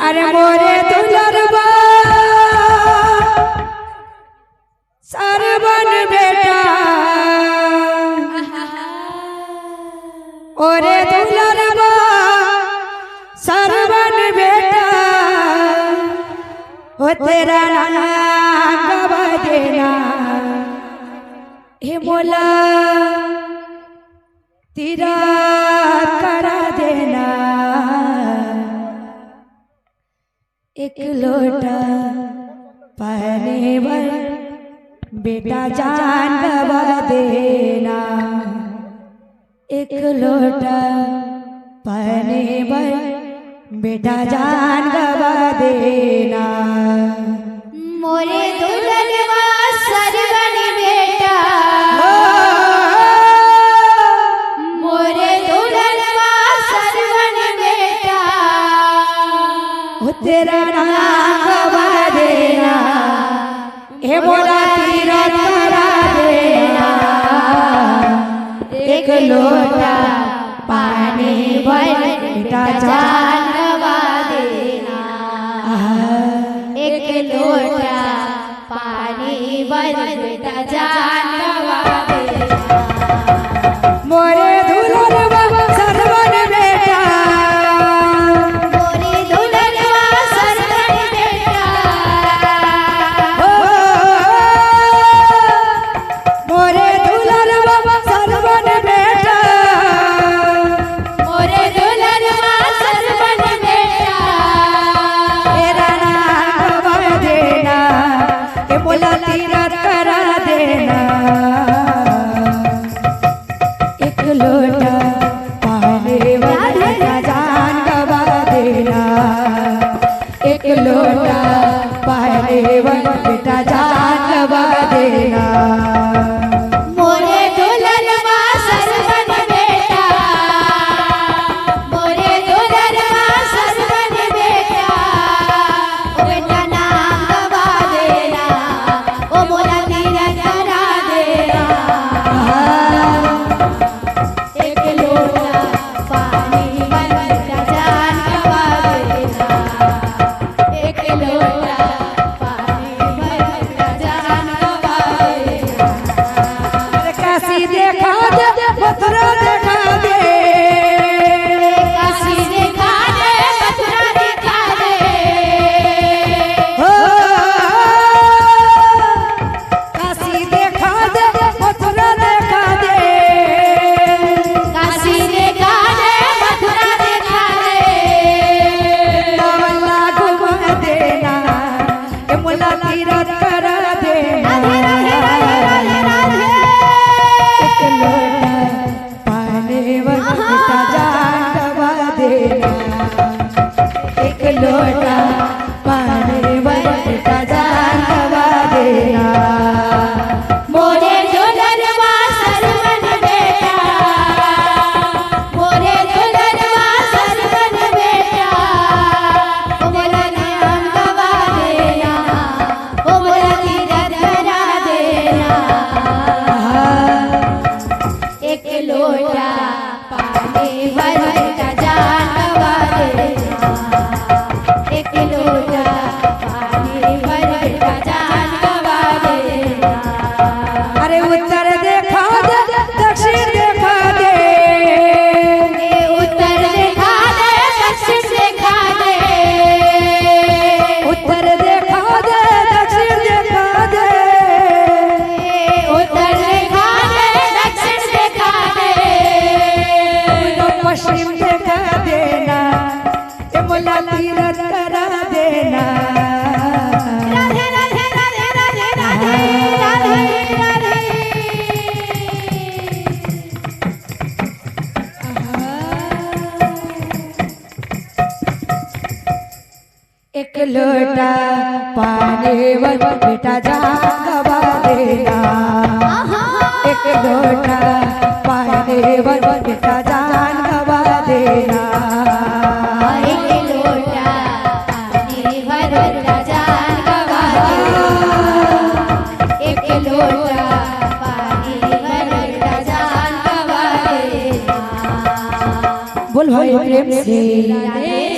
अरे मोरे दुलरबा सरवन बेटा ओरे दुलरबा सरवन बेटा हो तेरा नाम गवा देना हे मोला तेरा करा देना एक लोटा पाने पर बेटा जान गवा देना एक लोटा पाने पर बेटा जान गवा देना मोरे दुल्हनवा सरवन बेटा मोरे दुल्हनवा सरवन बेटा हो तेरा नाम गवा देना हे मोला तीरथ करा देना एक लोटा पानी भर बेटा जान गवा देना एक लोटा पानी भर बेटा जान गवा देना मोरे दुल्हनवा सरवन बेटा मोरे दुल्हनवा सरवन बेटा मोरे दुल्हनवा सरवन बेटा मोरे दुल्हनवा सरवन बेटा तेरा नाम गवा देना हे मोला तीरथ करा देना एक लोटा पाने वाला बेटा जान गवा देना एक लोटा पाने वाला बेटा जान गवा देना मोरे दुल्हनवा सरवन बेटा मोरे दुल्हनवा सरवन बेटा ओ बेटा नाम गवा देना ओ मोला तीरथ करा देना एक लोटा पानी भर बेटा जान गवा देना एक लोटा पानी भर बेटा जान गवा देना काशी देखा दे मथुरा देखा दे काशी देखा दे मथुरा देखा दे हो काशी देखा दे मथुरा देखा दे काशी देखा दे मथुरा देखा दे मोला घुमा देना ए मोला तीरथ करा देना राधे राधे एक लोटा पाने वाला बेटा जान गवा देना एक लोटा पाने वाला बेटा जान गवा देना मोरे दुल्हनवा सरवन बेटा मोरे दुल्हनवा सरवन बेटा ओ मोला नाम गवा देना ओ मोला तीरथ करा देना एक लोटा पानी भर बेटा जान गवा देना एक लोटा पानी भर बेटा जान गवा देना अरे उत्तर देखा दे दक्षिण देखा दे उत्तर देखा दे दक्षिण देखा दे उत्तर देखा दे दक्षिण देखा दे उत्तर देखा दे दक्षिण देखा दे पश्चिम देखा देना ए मोला तीरथ करा देना राधे राधे राधे राधे राधे राधे राधे एक लोटा पाने वाला बेटा जान गवा देना एक लोटा पाने वाला बेटा जान गवा देना एक लोटा पानी भर बेटा जान गवा देना एक लोटा पानी भर बेटा जान गवा देना बोल भाई प्रेम से राधे